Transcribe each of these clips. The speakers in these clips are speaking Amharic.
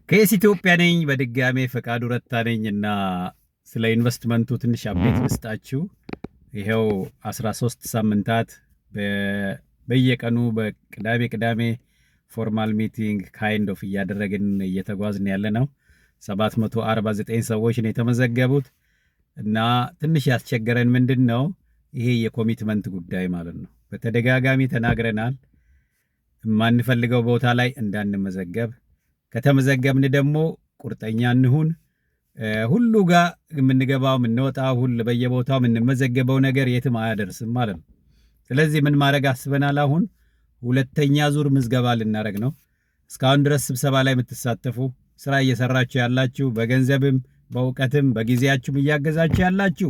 ከየስ ኢትዮጵያ ነኝ። በድጋሜ ፈቃዱ ረታ ነኝና ስለ ኢንቨስትመንቱ ትንሽ አፕዴት ልስጣችሁ። ይሄው 13 ሳምንታት በየቀኑ በቅዳሜ ቅዳሜ ፎርማል ሚቲንግ ካይንድ ኦፍ እያደረግን እየተጓዝን ያለ ነው። 749 ሰዎች ነው የተመዘገቡት እና ትንሽ ያስቸገረን ምንድነው ይሄ የኮሚትመንት ጉዳይ ማለት ነው። በተደጋጋሚ ተናግረናል። የማንፈልገው ቦታ ላይ እንዳንመዘገብ፣ ከተመዘገብን ደግሞ ቁርጠኛ እንሁን። ሁሉ ጋር የምንገባው የምንወጣው ሁሉ በየቦታው የምንመዘገበው ነገር የትም አያደርስም ማለት ነው። ስለዚህ ምን ማድረግ አስበናል? አሁን ሁለተኛ ዙር ምዝገባ ልናደርግ ነው። እስካሁን ድረስ ስብሰባ ላይ የምትሳተፉ ስራ እየሰራችሁ ያላችሁ፣ በገንዘብም በእውቀትም በጊዜያችሁም እያገዛችሁ ያላችሁ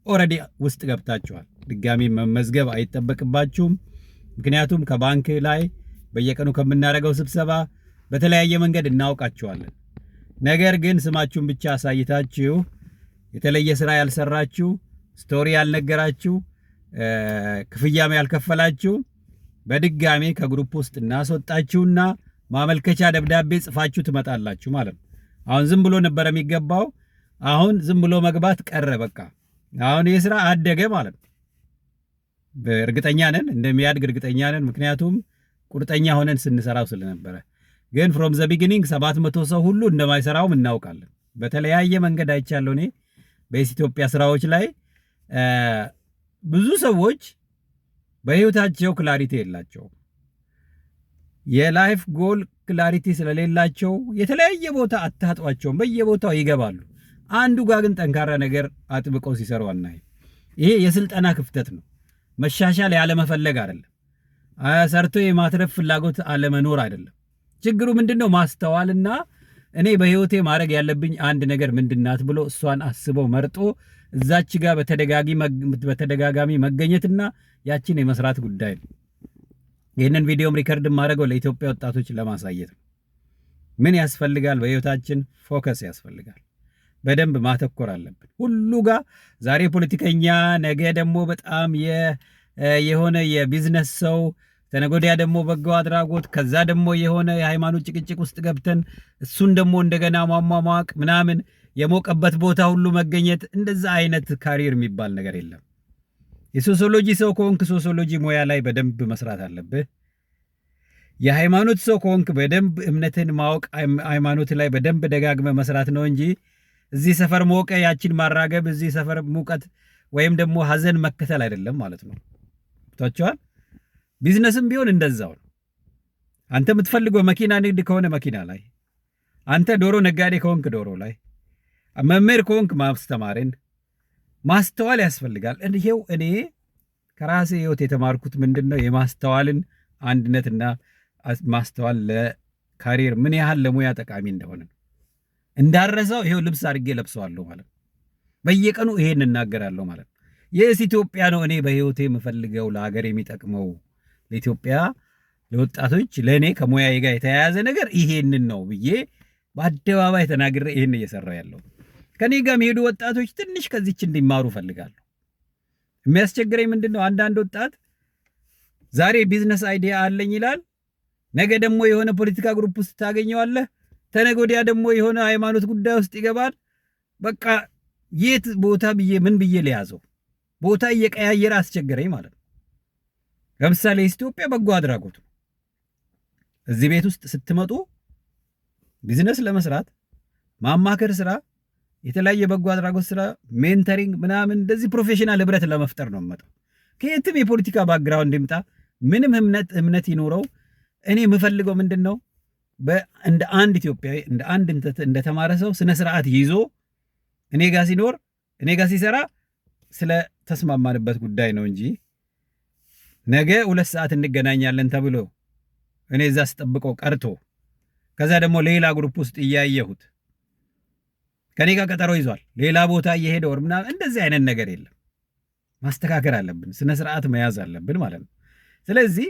ኦልሬዲ ውስጥ ገብታችኋል። ድጋሚ መመዝገብ አይጠበቅባችሁም። ምክንያቱም ከባንክ ላይ በየቀኑ ከምናደርገው ስብሰባ በተለያየ መንገድ እናውቃችኋለን። ነገር ግን ስማችሁን ብቻ አሳይታችሁ የተለየ ስራ ያልሰራችሁ፣ ስቶሪ ያልነገራችሁ፣ ክፍያም ያልከፈላችሁ በድጋሚ ከግሩፕ ውስጥ እናስወጣችሁና ማመልከቻ ደብዳቤ ጽፋችሁ ትመጣላችሁ ማለት ነው። አሁን ዝም ብሎ ነበር የሚገባው። አሁን ዝም ብሎ መግባት ቀረ። በቃ አሁን ይህ ስራ አደገ ማለት ነው። እርግጠኛ ነን እንደሚያድግ እርግጠኛ ነን። ምክንያቱም ቁርጠኛ ሆነን ስንሰራው ስለነበረ። ግን ፍሮም ዘ ቢጊኒንግ 700 ሰው ሁሉ እንደማይሰራውም እናውቃለን። በተለያየ መንገድ አይቻለሁ እኔ በኢትዮጵያ ስራዎች ላይ ብዙ ሰዎች በህይወታቸው ክላሪቲ የላቸውም። የላይፍ ጎል ክላሪቲ ስለሌላቸው የተለያየ ቦታ አታጧቸውም፣ በየቦታው ይገባሉ። አንዱ ጋር ግን ጠንካራ ነገር አጥብቀው ሲሰሩ አናይ። ይሄ የስልጠና ክፍተት ነው። መሻሻል ያለመፈለግ አይደለም። ሰርቶ የማትረፍ ፍላጎት አለመኖር አይደለም። ችግሩ ምንድነው? ማስተዋልና እኔ በህይወቴ ማድረግ ያለብኝ አንድ ነገር ምንድናት ብሎ እሷን አስበው መርጦ እዛች ጋር በተደጋጋሚ መገኘትና ያችን የመስራት ጉዳይ ነው። ይህንን ቪዲዮም ሪከርድ ማድረገው ለኢትዮጵያ ወጣቶች ለማሳየት ነው። ምን ያስፈልጋል? በህይወታችን ፎከስ ያስፈልጋል። በደንብ ማተኮር አለብን ሁሉ ጋር። ዛሬ ፖለቲከኛ፣ ነገ ደግሞ በጣም የሆነ የቢዝነስ ሰው፣ ተነጎዲያ ደግሞ በጎ አድራጎት፣ ከዛ ደግሞ የሆነ የሃይማኖት ጭቅጭቅ ውስጥ ገብተን እሱን ደግሞ እንደገና ማሟሟቅ ምናምን፣ የሞቀበት ቦታ ሁሉ መገኘት። እንደዛ አይነት ካሪር የሚባል ነገር የለም። የሶሲዮሎጂ ሰው ከሆንክ ሶሲዮሎጂ ሙያ ላይ በደንብ መስራት አለብህ። የሃይማኖት ሰው ከሆንክ በደንብ እምነትን ማወቅ፣ ሃይማኖት ላይ በደንብ ደጋግመ መስራት ነው እንጂ እዚህ ሰፈር ሞቀ ያችን ማራገብ፣ እዚህ ሰፈር ሙቀት ወይም ደግሞ ሀዘን መከተል አይደለም ማለት ነው። ታውቃላችሁ። ቢዝነስም ቢሆን እንደዛው ነው። አንተ የምትፈልገው መኪና ንግድ ከሆነ መኪና ላይ፣ አንተ ዶሮ ነጋዴ ከሆንክ ዶሮ ላይ፣ መምህር ከሆንክ ማስተማርን ማስተዋል ያስፈልጋል። ይሄው እኔ ከራሴ ህይወት የተማርኩት ምንድነው የማስተዋልን አንድነትና ማስተዋል ለካሪር ምን ያህል ለሙያ ጠቃሚ እንደሆነ እንዳረሰው ይሄው ልብስ አድርጌ ለብሰዋለሁ ማለት ነው። በየቀኑ ይሄን እናገራለሁ ማለት ነው። የስ ኢትዮጵያ ነው እኔ በህይወቴ የምፈልገው ለሀገር የሚጠቅመው ለኢትዮጵያ ለወጣቶች ለእኔ ከሙያዬ ጋር የተያያዘ ነገር ይሄንን ነው ብዬ በአደባባይ ተናግሬ ይሄን እየሰራው ያለው። ከኔ ጋር የሚሄዱ ወጣቶች ትንሽ ከዚች እንዲማሩ ፈልጋለሁ። የሚያስቸግረኝ ምንድነው? አንዳንድ ወጣት ዛሬ ቢዝነስ አይዲያ አለኝ ይላል፣ ነገ ደግሞ የሆነ ፖለቲካ ግሩፕ ውስጥ ታገኘዋለህ፣ ተነገ ወዲያ ደግሞ የሆነ ሃይማኖት ጉዳይ ውስጥ ይገባል። በቃ የት ቦታ ብዬ ምን ብዬ ለያዘው ቦታ እየቀያየረ አስቸገረኝ ማለት ነው። ለምሳሌ ኢትዮጵያ በጎ አድራጎት እዚህ ቤት ውስጥ ስትመጡ ቢዝነስ ለመስራት ማማከር ስራ፣ የተለያየ በጎ አድራጎት ስራ፣ ሜንተሪንግ ምናምን እንደዚህ ፕሮፌሽናል ህብረት ለመፍጠር ነው የምመጣው። ከየትም የፖለቲካ ባክግራውንድ ይምጣ፣ ምንም እምነት ይኖረው፣ እኔ የምፈልገው ምንድነው እንደ አንድ ኢትዮጵያዊ እንደ አንድ እንደተማረ ሰው ስነ ስርዓት ይዞ እኔ ጋር ሲኖር እኔ ጋር ሲሰራ ስለ ተስማማንበት ጉዳይ ነው እንጂ ነገ 2 ሰዓት እንገናኛለን ተብሎ እኔ እዛ ስጠብቀው ቀርቶ ከዛ ደግሞ ሌላ ግሩፕ ውስጥ እያየሁት ከኔ ጋር ቀጠሮ ይዟል ሌላ ቦታ እየሄደ ወር ምናምን እንደዚህ አይነት ነገር የለም። ማስተካከል አለብን፣ ስነ ስርዓት መያዝ አለብን ማለት ነው። ስለዚህ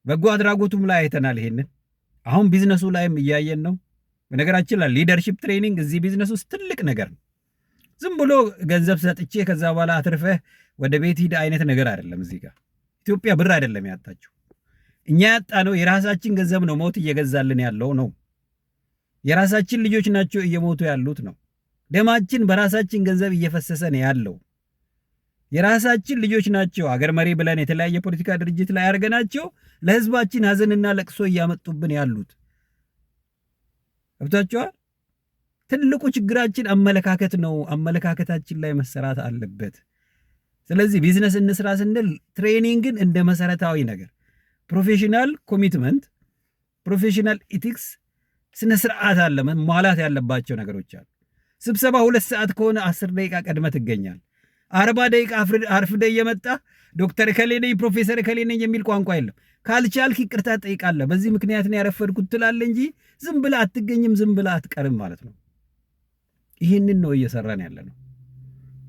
በጎ አድራጎቱም ላይ አይተናል ይሄንን። አሁን ቢዝነሱ ላይም እያየን ነው። በነገራችን ላይ ሊደርሺፕ ትሬኒንግ እዚህ ቢዝነስ ውስጥ ትልቅ ነገር ነው። ዝም ብሎ ገንዘብ ሰጥቼ ከዛ በኋላ አትርፈህ ወደ ቤት ሂድ አይነት ነገር አይደለም። እዚህ ጋር ኢትዮጵያ ብር አይደለም ያጣችው፣ እኛ ያጣ ነው የራሳችን ገንዘብ ነው ሞት እየገዛልን ያለው ነው። የራሳችን ልጆች ናቸው እየሞቱ ያሉት ነው። ደማችን በራሳችን ገንዘብ እየፈሰሰ ነው ያለው። የራሳችን ልጆች ናቸው አገር መሪ ብለን የተለያየ ፖለቲካ ድርጅት ላይ አድርገናቸው ለህዝባችን ሀዘንና ለቅሶ እያመጡብን ያሉት። ገብቷችኋል? ትልቁ ችግራችን አመለካከት ነው። አመለካከታችን ላይ መሰራት አለበት። ስለዚህ ቢዝነስ እንስራ ስንል ትሬኒንግን እንደ መሰረታዊ ነገር፣ ፕሮፌሽናል ኮሚትመንት፣ ፕሮፌሽናል ኢቲክስ፣ ስነ ስርዓት አለ መሟላት ያለባቸው ነገሮች አሉ። ስብሰባ 2 ሰዓት ከሆነ 10 ደቂቃ ቀድመ ትገኛል። 40 ደቂቃ አርፍደ እየመጣ ዶክተር እከሌ ነኝ ፕሮፌሰር እከሌ ነኝ የሚል ቋንቋ የለም። ካልቻልክ ይቅርታ ጠይቃለህ። በዚህ ምክንያት ነው ያረፈድኩት ትላለህ እንጂ ዝም ብለህ አትገኝም፣ ዝም ብለህ አትቀርም ማለት ነው። ይህንን ነው እየሰራን ያለ ነው።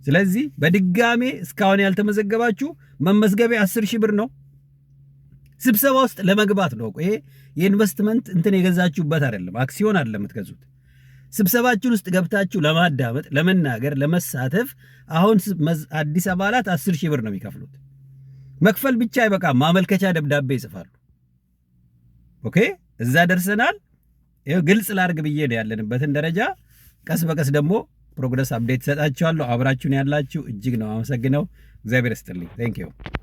ስለዚህ በድጋሜ እስካሁን ያልተመዘገባችሁ መመዝገቢያ 10,000 ብር ነው። ስብሰባ ውስጥ ለመግባት ነው። ይሄ የኢንቨስትመንት እንትን የገዛችሁበት አይደለም፣ አክሲዮን አይደለም የምትገዙት። ስብሰባችሁን ውስጥ ገብታችሁ ለማዳመጥ፣ ለመናገር፣ ለመሳተፍ አሁን አዲስ አባላት 10,000 ብር ነው የሚከፍሉት። መክፈል ብቻ አይበቃም፣ ማመልከቻ ደብዳቤ ይጽፋሉ። ኦኬ፣ እዛ ደርሰናል። ይሄው ግልጽ ላርግ ብዬ ነው ያለንበትን ደረጃ። ቀስ በቀስ ደግሞ ፕሮግረስ አፕዴት ሰጣችኋለሁ። አብራችሁን ያላችሁ እጅግ ነው አመሰግነው። እግዚአብሔር ይስጥልኝ። ቴንክ ዩ